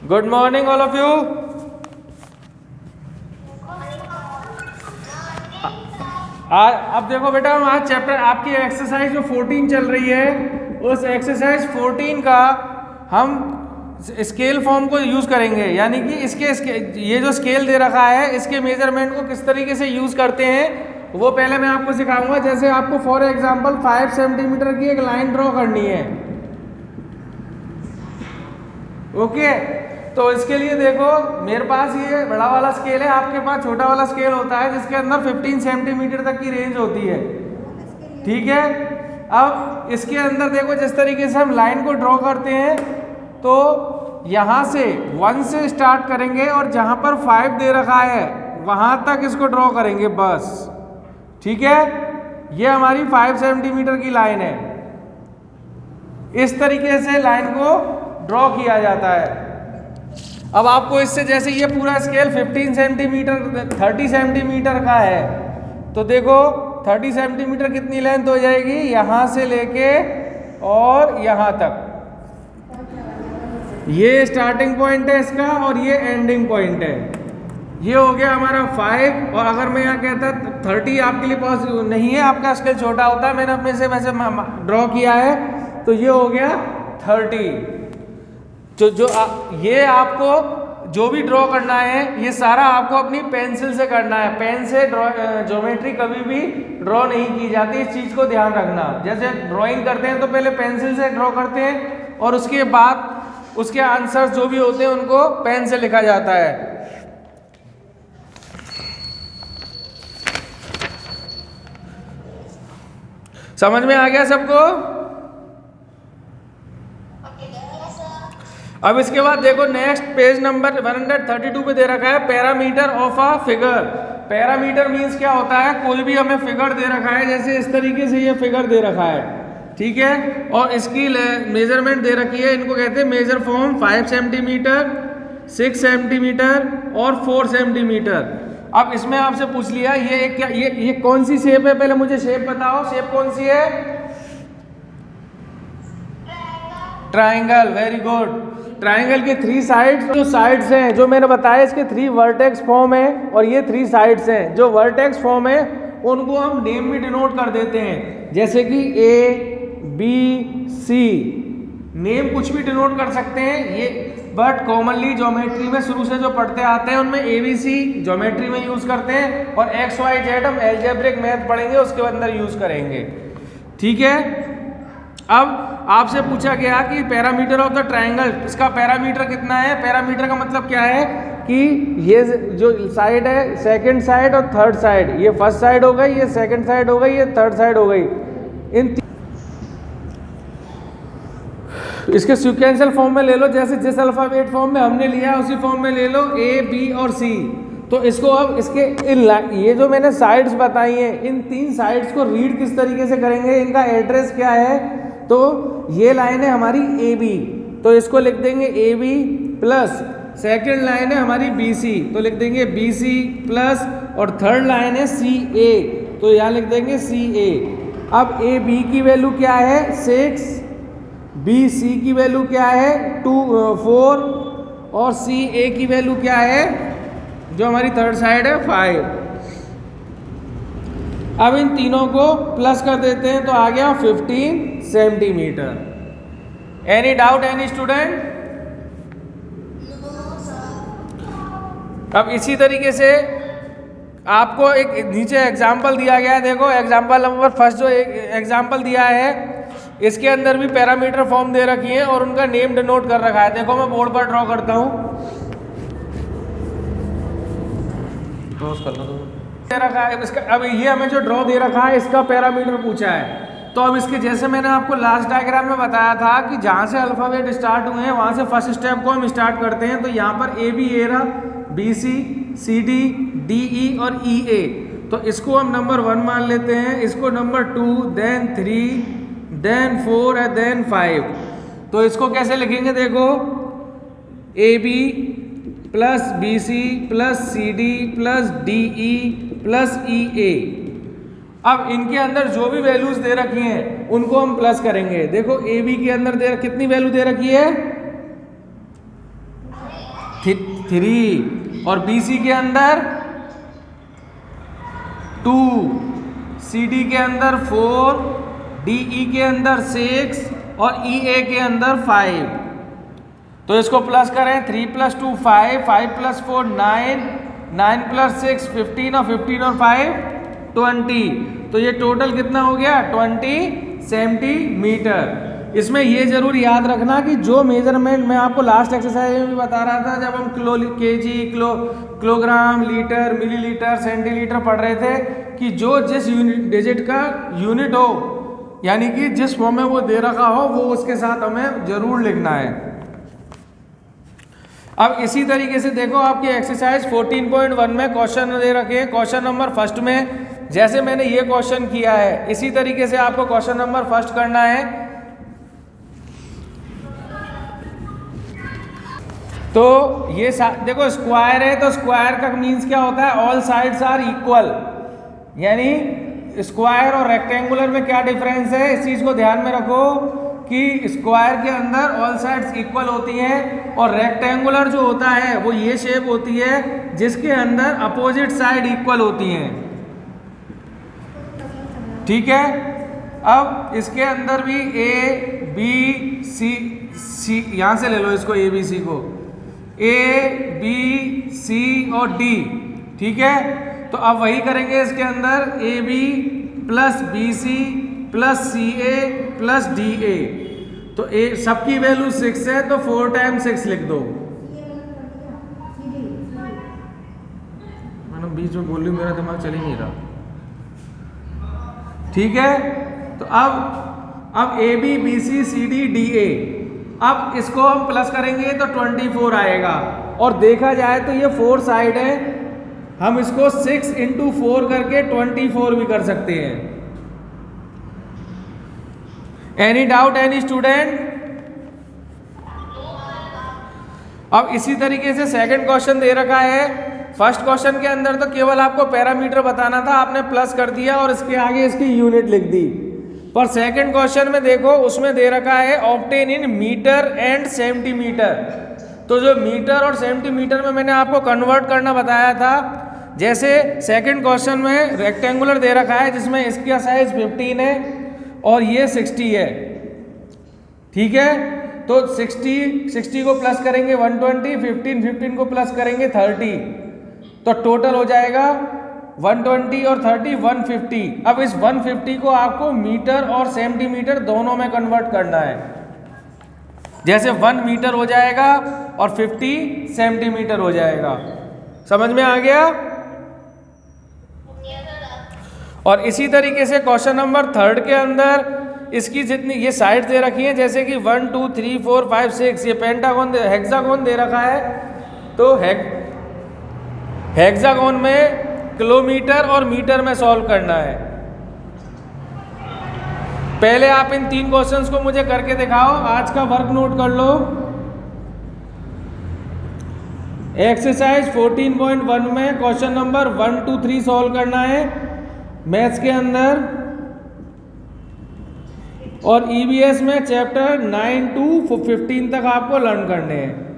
Good morning all of you. अब देखो बेटा, हम आज चैप्टर आपकी एक्सरसाइज जो 14 चल रही है, उस एक्सरसाइज 14 का हम स्केल फॉर्म को यूज करेंगे। यानी कि ये जो स्केल दे रखा है, इसके मेजरमेंट को किस तरीके से यूज करते हैं वो पहले मैं आपको सिखाऊंगा। जैसे आपको फॉर एग्जांपल 5 सेंटीमीटर की एक लाइन ड्रॉ करनी है, ओके। तो इसके लिए देखो, मेरे पास ये बड़ा वाला स्केल है, आपके पास छोटा वाला स्केल होता है जिसके अंदर 15 सेंटीमीटर तक की रेंज होती है, ठीक है। अब इसके अंदर देखो, जिस तरीके से हम लाइन को ड्रॉ करते हैं, तो यहाँ से 1 से स्टार्ट करेंगे और जहाँ पर 5 दे रखा है वहाँ तक इसको ड्रॉ करेंगे बस, ठीक है। ये हमारी 5 सेंटीमीटर की लाइन है। इस तरीके से लाइन को ड्रॉ किया जाता है। अब आपको इससे, जैसे ये पूरा स्केल 15 सेंटीमीटर 30 सेंटीमीटर का है, तो देखो 30 सेंटीमीटर कितनी लेंथ हो जाएगी, यहाँ से लेके और यहाँ तक। ये स्टार्टिंग पॉइंट है इसका और ये एंडिंग पॉइंट है। ये हो गया हमारा 5। और अगर मैं यहाँ कहता 30 आपके लिए पॉसिबल नहीं है, आपका स्केल छोटा होता है, मैंने अपने से वैसे ड्रॉ किया है, तो ये हो गया 30। ये आपको जो भी ड्रॉ करना है, ये सारा आपको अपनी पेंसिल से करना है। पेन से ज्योमेट्री कभी भी ड्रॉ नहीं की जाती, इस चीज़ को ध्यान रखना। जैसे ड्राइंग करते हैं तो पहले पेंसिल से ड्रॉ करते हैं और उसके बाद उसके आंसर्स जो भी होते हैं उनको पेन से लिखा जाता है। समझ में आ गया सबको? अब इसके बाद देखो, नेक्स्ट पेज नंबर 132 पे दे रखा है parameter of a figure. Parameter means क्या होता है, कोई भी हमें फिगर दे रखा है, जैसे इस तरीके से ये फिगर दे रखा है, ठीक है, और इसकी मेजरमेंट दे रखी है। इनको कहते हैं मेजर फॉर्म 5 सेंटीमीटर, 6 सेंटीमीटर और 4 सेंटीमीटर। अब इसमें आपसे पूछ लिया ये कौन सी शेप है, पहले मुझे शेप बताओ, शेप कौन सी है? Triangle, very good. ट्राइंगल के 3 साइड्स, जो साइड्स हैं जो मैंने बताया, इसके 3 वर्टेक्स फॉर्म है और ये 3 साइड्स हैं। जो वर्टेक्स फॉर्म है उनको हम नेम भी डिनोट कर देते हैं, जैसे कि A, B, C। नेम कुछ भी डिनोट कर सकते हैं ये, बट कॉमनली ज्योमेट्री में शुरू से जो पढ़ते आते हैं उनमें ABC ज्योमेट्री में यूज करते हैं, और XYZ हम एल्जेब्रिक मैथ पढ़ेंगे उसके अंदर यूज करेंगे, ठीक है। अब आपसे पूछा गया कि पैरामीटर ऑफ द ट्रायंगल, इसका पैरामीटर कितना है। पैरामीटर का मतलब क्या है कि ये जो साइड है, सेकंड साइड और थर्ड साइड, ये फर्स्ट साइड हो गई, ये सेकंड साइड हो गई, ये थर्ड साइड हो गई। इसके सीक्वेंशियल फॉर्म में ले लो, जैसे जिस अल्फाबेट फॉर्म में हमने लिया उसी फॉर्म में ले लो, A, B और C। तो इसको अब इसके ये जो मैंने साइड्स बताई हैं, इन 3 साइड्स को रीड किस तरीके से करेंगे, इनका एड्रेस क्या है। तो ये लाइन है हमारी AB, तो इसको लिख देंगे AB प्लस, सेकेंड लाइन है हमारी BC, तो लिख देंगे BC प्लस, और थर्ड लाइन है CA, तो यहाँ लिख देंगे CA। अब AB की वैल्यू क्या है 6, BC की वैल्यू क्या है 4, और CA की वैल्यू क्या है, जो हमारी थर्ड साइड है 5। अब इन तीनों को प्लस कर देते हैं तो आ गया 15 centimetre. Any doubt any student? अब इसी तरीके से आपको एक नीचे एग्जाम्पल दिया गया है। देखो एग्जाम्पल नंबर फर्स्ट जो एग्जाम्पल दिया है, इसके अंदर भी पैरामीटर फॉर्म दे रखी है और उनका नेम डिनोट कर रखा है। देखो मैं बोर्ड पर ड्रॉ करता हूँ, दे रखा है इसका। अब ये हमें जो ड्रॉ दे रखा है इसका पैरामीटर पूछा है। तो अब इसके, जैसे मैंने आपको लास्ट डायग्राम में बताया था कि जहाँ से अल्फाबेट स्टार्ट हुए हैं वहाँ से फर्स्ट स्टेप को हम स्टार्ट करते हैं। तो यहाँ पर AB ये रहा, BC, CD, DE और EA। तो इसको हम नंबर 1 मान लेते हैं, इसको नंबर 2, देन 3, देन 4 और देन 5। तो इसको कैसे लिखेंगे, देखो AB plus BC plus CD plus DE plus EA। अब इनके अंदर जो भी वैल्यूज दे रखी हैं उनको हम प्लस करेंगे। देखो AB के अंदर कितनी वैल्यू दे रखी है 3 और BC के अंदर 2, CD के अंदर 4, DE के अंदर 6 और EA के अंदर 5। तो इसको प्लस करें, 3 + 2 5, 5 + 4 9, 9 + 6 15 और 15 और 5 20। तो ये टोटल कितना हो गया 20 सेंटीमीटर। इसमें ये जरूर याद रखना कि जो मेजरमेंट मैं आपको लास्ट एक्सरसाइज में भी बता रहा था, जब हम KG, kilogram, litre, millilitre, centilitre पढ़ रहे थे, कि जो जिस यूनिट डिजिट का यूनिट हो, यानी कि जिस फॉर्म में वो दे रखा हो, वो उसके साथ हमें जरूर लिखना है। अब इसी तरीके से देखो आपकी एक्सरसाइज 14.1 में क्वेश्चन दे रखे हैं। क्वेश्चन नंबर फर्स्ट में जैसे मैंने ये क्वेश्चन किया है, इसी तरीके से आपको क्वेश्चन नंबर फर्स्ट करना है। तो ये देखो स्क्वायर है, तो स्क्वायर का मीन्स क्या होता है, ऑल साइड्स आर इक्वल। यानी स्क्वायर और रेक्टेंगुलर में क्या डिफरेंस है, इस चीज को ध्यान में रखो कि स्क्वायर के अंदर ऑल साइड्स इक्वल होती हैं और रेक्टेंगुलर जो होता है वो ये शेप होती है जिसके अंदर अपोजिट साइड इक्वल होती हैं। ठीक है, अब इसके अंदर भी A B C, यहां से ले लो इसको, A B C को, A B C और D। ठीक है, तो अब वही करेंगे इसके अंदर, AB + BC + CA + DA। तो सबकी वैल्यू 6 है, तो 4 × 6 लिख दो। मैंने बीच में बोल ली, मेरा दिमाग चल ही नहीं रहा। ठीक है, तो अब AB BC CD DA, अब इसको हम प्लस करेंगे तो 24 आएगा। और देखा जाए तो ये 4 साइड है, हम इसको 6 × 4 करके 24 भी कर सकते हैं। Any doubt any student? अब इसी तरीके से सेकंड क्वेश्चन दे रखा है। फर्स्ट क्वेश्चन के अंदर तो केवल आपको पैरामीटर बताना था, आपने प्लस कर दिया और इसके आगे इसकी यूनिट लिख दी। पर सेकंड क्वेश्चन में देखो, उसमें दे रखा है obtain in metre and centimetre. तो जो मीटर और सेंटीमीटर में मैंने आपको कन्वर्ट करना बताया था, जैसे सेकंड क्वेश्चन में रेक्टेंगुलर दे रखा है जिसमें इसका साइज 15 है और ये 60 है। ठीक है, तो 60 को प्लस करेंगे 120, 15 को प्लस करेंगे 30, तो टोटल हो जाएगा 120 और 30 150। अब इस 150 को आपको मीटर और सेंटीमीटर दोनों में कन्वर्ट करना है। जैसे 1 मीटर हो जाएगा और 50 सेंटीमीटर हो जाएगा। समझ में आ गया? और इसी तरीके से क्वेश्चन नंबर थर्ड के अंदर इसकी जितनी ये साइड दे रखी है, जैसे कि 1 2 3 4 5 6, ये पेंटागन हेक्सागोन दे रखा है। तो हेक्सागोन में किलोमीटर और मीटर में सॉल्व करना है। पहले आप इन 3 क्वेश्चंस को मुझे करके दिखाओ। आज का वर्क नोट कर लो। एक्सरसाइज 14.1 में क्वेश्चन नंबर 1 2 3 सॉल्व करना है मैथ्स के अंदर, और ईवीएस में चैप्टर 9 to 15 तक आपको लर्न करने हैं।